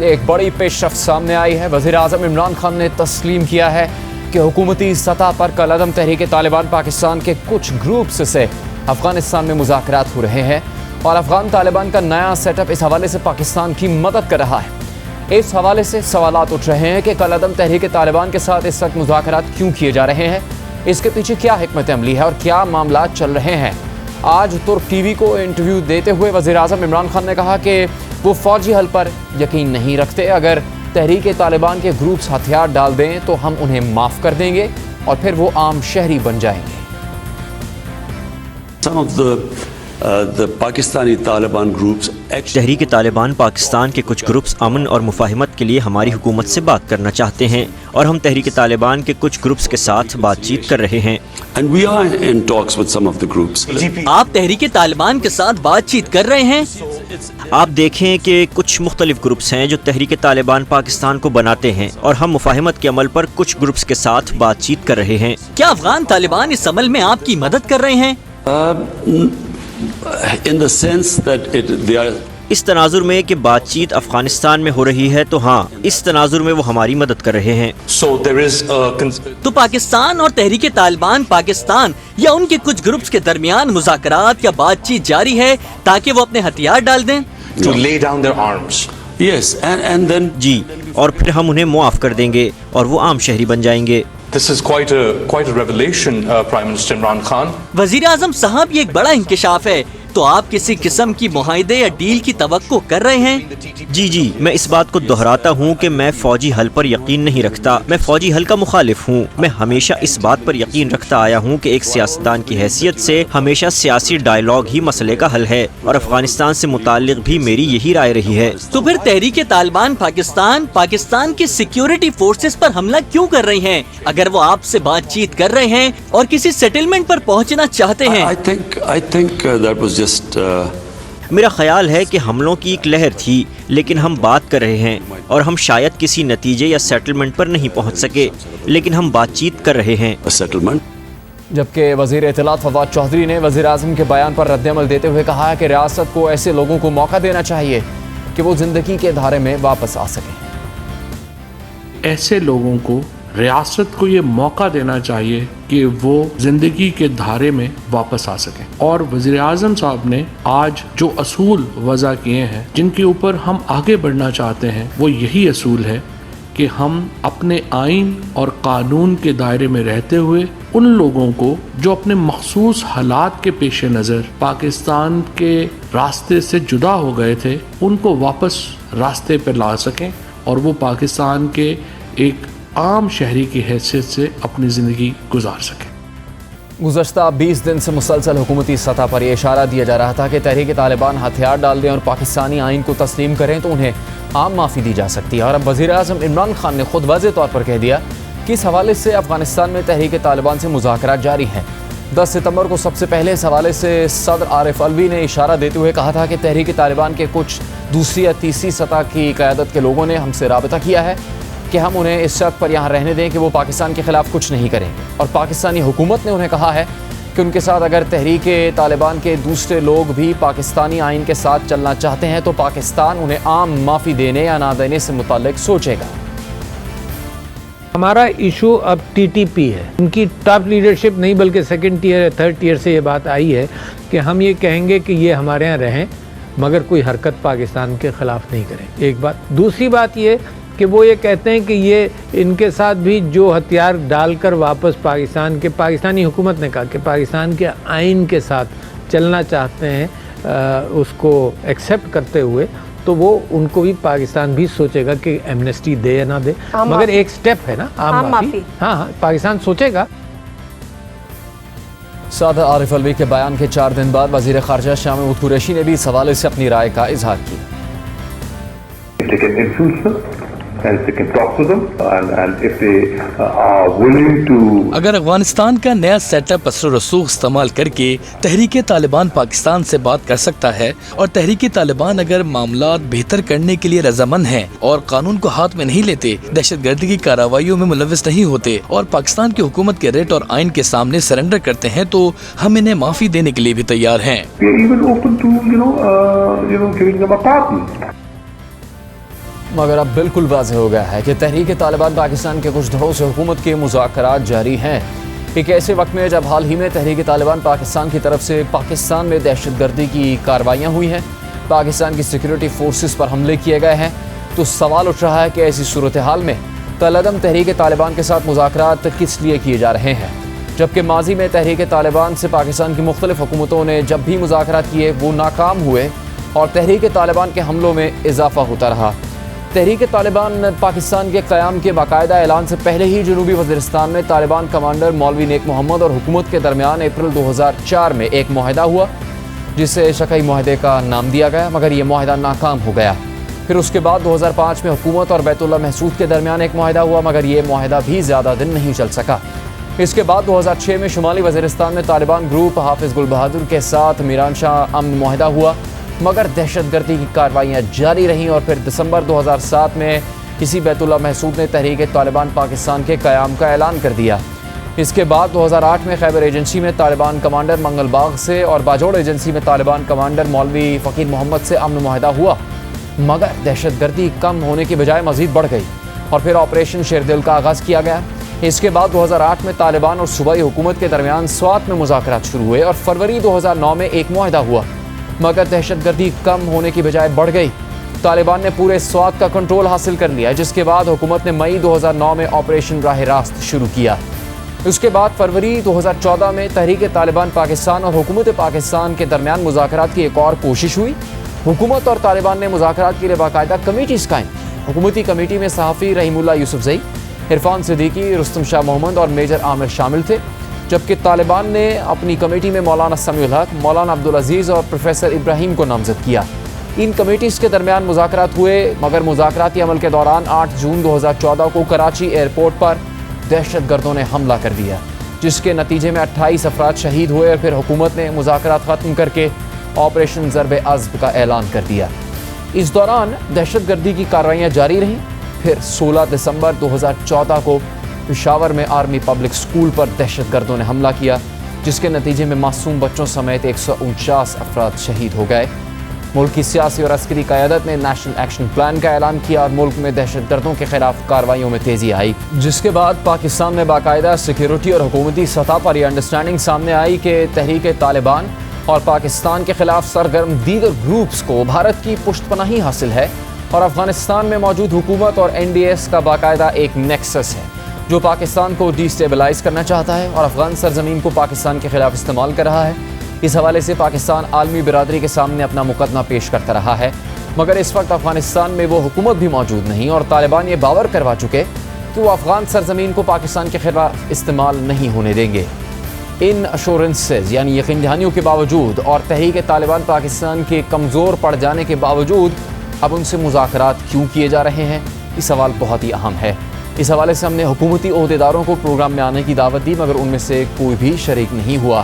ایک بڑی پیشرفت سامنے آئی ہے۔ وزیر اعظم عمران خان نے تسلیم کیا ہے کہ حکومتی سطح پر کالعدم تحریک طالبان پاکستان کے کچھ گروپس سے افغانستان میں مذاکرات ہو رہے ہیں اور افغان طالبان کا نیا سیٹ اپ اس حوالے سے پاکستان کی مدد کر رہا ہے۔ اس حوالے سے سوالات اٹھ رہے ہیں کہ کالعدم تحریک طالبان کے ساتھ اس وقت مذاکرات کیوں کیے جا رہے ہیں، اس کے پیچھے کیا حکمت عملی ہے اور کیا معاملات چل رہے ہیں۔ آج ترک ٹی وی کو انٹرویو دیتے ہوئے وزیر اعظم عمران خان نے کہا کہ وہ فوجی حل پر یقین نہیں رکھتے۔ اگر تحریک طالبان کے گروپس ہتھیار ڈال دیں تو ہم انہیں معاف کر دیں گے اور پھر وہ عام شہری بن جائیں گے۔ تحریک طالبان پاکستان کے کچھ گروپس امن اور مفاہمت کے لیے ہماری حکومت سے بات کرنا چاہتے ہیں اور ہم تحریک طالبان کے کچھ گروپس کے ساتھ بات چیت کر رہے ہیں۔ آپ تحریک طالبان کے ساتھ بات چیت کر رہے ہیں؟ آپ دیکھیں کہ کچھ مختلف گروپس ہیں جو تحریک طالبان پاکستان کو بناتے ہیں اور ہم مفاہمت کے عمل پر کچھ گروپس کے ساتھ بات چیت کر رہے ہیں۔ کیا افغان طالبان اس عمل میں آپ کی مدد کر رہے ہیں؟ اس تناظر میں کہ بات چیت افغانستان میں ہو رہی ہے تو ہاں، اس تناظر میں وہ ہماری مدد کر رہے ہیں۔ تو پاکستان اور تحریک طالبان پاکستان یا ان کے کچھ گروپس کے درمیان مذاکرات یا بات چیت جاری ہے تاکہ وہ اپنے ہتھیار ڈال دیں؟ جی، اور پھر ہم انہیں معاف کر دیں گے اور وہ عام شہری بن جائیں گے۔ This is quite a revelation, Prime Minister Imran Khan. وزیر اعظم صاحب، یہ ایک بڑا انکشاف ہے۔ تو آپ کسی قسم کی معاہدے یا ڈیل کی توقع کر رہے ہیں؟ جی، میں اس بات کو دہراتا ہوں کہ میں فوجی حل پر یقین نہیں رکھتا، میں فوجی حل کا مخالف ہوں۔ میں ہمیشہ اس بات پر یقین رکھتا آیا ہوں کہ ایک سیاستدان کی حیثیت سے ہمیشہ سیاسی ڈائیلاگ ہی مسئلے کا حل ہے اور افغانستان سے متعلق بھی میری یہی رائے رہی ہے۔ تو پھر تحریک طالبان پاکستان کی سیکیورٹی فورسز پر حملہ کیوں کر رہی ہیں اگر وہ آپ سے بات چیت کر رہے ہیں اور کسی سیٹلمنٹ پر پہنچنا چاہتے ہیں؟ I think that was just میرا خیال ہے کہ حملوں کی ایک لہر تھی، لیکن ہم بات کر رہے ہیں اور ہم شاید کسی نتیجے یا سیٹلمنٹ پر نہیں پہنچ سکے، لیکن ہم بات چیت کر رہے ہیں۔ جبکہ وزیر اطلاعات فواد چودھری نے وزیر اعظم کے بیان پر رد عمل دیتے ہوئے کہا کہ ریاست کو ایسے لوگوں کو موقع دینا چاہیے کہ وہ زندگی کے دھارے میں واپس آ سکیں۔ ایسے لوگوں کو ریاست کو یہ موقع دینا چاہیے کہ وہ زندگی کے دھارے میں واپس آ سکیں، اور وزیر اعظم صاحب نے آج جو اصول وضع کیے ہیں جن کے اوپر ہم آگے بڑھنا چاہتے ہیں، وہ یہی اصول ہے کہ ہم اپنے آئین اور قانون کے دائرے میں رہتے ہوئے ان لوگوں کو جو اپنے مخصوص حالات کے پیش نظر پاکستان کے راستے سے جدا ہو گئے تھے، ان کو واپس راستے پر لا سکیں اور وہ پاکستان کے ایک عام شہری کی حیثیت سے اپنی زندگی گزار سکیں۔ گزشتہ 20 دن سے مسلسل حکومتی سطح پر یہ اشارہ دیا جا رہا تھا کہ تحریک طالبان ہتھیار ڈال دیں اور پاکستانی آئین کو تسلیم کریں تو انہیں عام معافی دی جا سکتی ہے، اور اب وزیر اعظم عمران خان نے خود واضح طور پر کہہ دیا کہ اس حوالے سے افغانستان میں تحریک طالبان سے مذاکرات جاری ہیں۔ 10 ستمبر کو سب سے پہلے اس حوالے سے صدر عارف الوی نے اشارہ دیتے ہوئے کہا تھا کہ تحریک طالبان کے کچھ دوسری یا تیسری سطح کی قیادت کے لوگوں نے ہم سے رابطہ کیا ہے کہ ہم انہیں اس شرط پر یہاں رہنے دیں کہ وہ پاکستان کے خلاف کچھ نہیں کریں گے، اور پاکستانی حکومت نے انہیں کہا ہے کہ ان کے ساتھ اگر تحریک طالبان کے دوسرے لوگ بھی پاکستانی آئین کے ساتھ چلنا چاہتے ہیں تو پاکستان انہیں عام معافی دینے یا نہ دینے سے متعلق سوچے گا۔ ہمارا ایشو اب ٹی ٹی پی ہے، ان کی ٹاپ لیڈرشپ نہیں بلکہ سیکنڈ ٹیئر یا تھرڈ ٹیئر سے یہ بات آئی ہے کہ ہم یہ کہیں گے کہ یہ ہمارے ہاں رہیں مگر کوئی حرکت پاکستان کے خلاف نہیں کریں، ایک بات۔ دوسری بات یہ کہ وہ یہ کہتے ہیں کہ یہ ان کے ساتھ بھی جو ہتھیار ڈال کر واپس پاکستانی حکومت نے کہا کہ پاکستان کے آئین کے ساتھ چلنا چاہتے ہیں، اس کو ایکسیپٹ کرتے ہوئے، تو وہ ان کو بھی پاکستان بھی سوچے گا کہ ایمنسٹی دے یا نہ دے، مگر ایک سٹیپ ہے نا عام معافی۔ ہاں پاکستان سوچے گا۔ صدر عارف الوی کے بیان کے 4 دن بعد وزیر خارجہ شاہ محمود قریشی نے بھی اس حوالے سے اپنی رائے کا اظہار کیا۔ اگر افغانستان کا نیا سیٹ اپ اثر و رسوخ استعمال کر کے تحریک طالبان پاکستان سے بات کر سکتا ہے، اور تحریک طالبان اگر معاملات بہتر کرنے کے لیے رضامند ہیں اور قانون کو ہاتھ میں نہیں لیتے، دہشت گردی کی کارروائیوں میں ملوث نہیں ہوتے اور پاکستان کی حکومت کے ریٹ اور آئین کے سامنے سرنڈر کرتے ہیں، تو ہم انہیں معافی دینے کے لیے بھی تیار ہیں۔ مگر اب بالکل واضح ہو گیا ہے کہ تحریک طالبان پاکستان کے کچھ دھڑوں سے حکومت کے مذاکرات جاری ہیں۔ ایک ایسے وقت میں جب حال ہی میں تحریک طالبان پاکستان کی طرف سے پاکستان میں دہشت گردی کی کارروائیاں ہوئی ہیں، پاکستان کی سیکیورٹی فورسز پر حملے کیے گئے ہیں، تو سوال اٹھ رہا ہے کہ ایسی صورتحال میں کالعدم تحریک طالبان کے ساتھ مذاکرات کس لیے کیے جا رہے ہیں، جبکہ ماضی میں تحریک طالبان سے پاکستان کی مختلف حکومتوں نے جب بھی مذاکرات کیے وہ ناکام ہوئے اور تحریک طالبان کے حملوں میں اضافہ ہوتا رہا۔ تحریک طالبان پاکستان کے قیام کے باقاعدہ اعلان سے پہلے ہی جنوبی وزیرستان میں طالبان کمانڈر مولوی نیک محمد اور حکومت کے درمیان اپریل 2004 میں ایک معاہدہ ہوا، جسے شقیق معاہدے کا نام دیا گیا، مگر یہ معاہدہ ناکام ہو گیا۔ پھر اس کے بعد 2005 میں حکومت اور بیت اللہ محسود کے درمیان ایک معاہدہ ہوا، مگر یہ معاہدہ بھی زیادہ دن نہیں چل سکا۔ اس کے بعد 2006 میں شمالی وزیرستان میں طالبان گروپ حافظ گل بہادر کے ساتھ میران شاہ امن معاہدہ ہوا، مگر دہشت گردی کی کارروائیاں جاری رہیں اور پھر دسمبر 2007 میں اسی بیت اللہ محسود نے تحریک طالبان پاکستان کے قیام کا اعلان کر دیا۔ اس کے بعد 2008 میں خیبر ایجنسی میں طالبان کمانڈر منگل باغ سے اور باجوڑ ایجنسی میں طالبان کمانڈر مولوی فقیر محمد سے امن معاہدہ ہوا، مگر دہشت گردی کم ہونے کی بجائے مزید بڑھ گئی اور پھر آپریشن شیر دل کا آغاز کیا گیا۔ اس کے بعد 2008 میں طالبان اور صوبائی حکومت کے درمیان سوات میں مذاکرات شروع ہوئے اور فروری 2009 میں ایک معاہدہ ہوا، مگر دہشت گردی کم ہونے کی بجائے بڑھ گئی۔ طالبان نے پورے سوات کا کنٹرول حاصل کر لیا، جس کے بعد حکومت نے مئی 2009 میں آپریشن راہ راست شروع کیا۔ اس کے بعد فروری 2014 میں تحریک طالبان پاکستان اور حکومت پاکستان کے درمیان مذاکرات کی ایک اور کوشش ہوئی۔ حکومت اور طالبان نے مذاکرات کے لیے باقاعدہ کمیٹیز قائم کی۔ حکومتی کمیٹی میں صحافی رحیم اللہ یوسف زئی، عرفان صدیقی، رستم شاہ محمد اور میجر عامر شامل تھے، جبکہ طالبان نے اپنی کمیٹی میں مولانا سمیع الحق، مولانا عبدالعزیز اور پروفیسر ابراہیم کو نامزد کیا۔ ان کمیٹیز کے درمیان مذاکرات ہوئے، مگر مذاکراتی عمل کے دوران 8 جون 2014 کو کراچی ایئرپورٹ پر دہشت گردوں نے حملہ کر دیا، جس کے نتیجے میں 28 افراد شہید ہوئے اور پھر حکومت نے مذاکرات ختم کر کے آپریشن ضرب عضب کا اعلان کر دیا۔ اس دوران دہشت گردی کی کارروائیاں جاری رہیں۔ پھر 16 دسمبر 2014 کو پشاور میں آرمی پبلک سکول پر دہشت گردوں نے حملہ کیا، جس کے نتیجے میں معصوم بچوں سمیت 149 افراد شہید ہو گئے۔ ملک کی سیاسی اور عسکری قیادت نے نیشنل ایکشن پلان کا اعلان کیا اور ملک میں دہشت گردوں کے خلاف کارروائیوں میں تیزی آئی، جس کے بعد پاکستان میں باقاعدہ سیکیورٹی اور حکومتی سطح پر یہ انڈرسٹینڈنگ سامنے آئی کہ تحریک طالبان اور پاکستان کے خلاف سرگرم دیگر گروپس کو بھارت کی پشت پناہی حاصل ہے اور افغانستان میں موجود حکومت اور NDS کا باقاعدہ ایک نیکسس ہے جو پاکستان کو ڈی سٹیبلائز کرنا چاہتا ہے اور افغان سرزمین کو پاکستان کے خلاف استعمال کر رہا ہے۔ اس حوالے سے پاکستان عالمی برادری کے سامنے اپنا مقدمہ پیش کرتا رہا ہے، مگر اس وقت افغانستان میں وہ حکومت بھی موجود نہیں اور طالبان یہ باور کروا چکے کہ وہ افغان سرزمین کو پاکستان کے خلاف استعمال نہیں ہونے دیں گے۔ ان ایشورنسز یعنی یقین دہانیوں کے باوجود اور تحریک طالبان پاکستان کے کمزور پڑ جانے کے باوجود اب ان سے مذاکرات کیوں کیے جا رہے ہیں، یہ سوال بہت ہی اہم ہے۔ اس حوالے سے ہم نے حکومتی عہدیداروں کو پروگرام میں آنے کی دعوت دی، مگر ان میں سے کوئی بھی شریک نہیں ہوا۔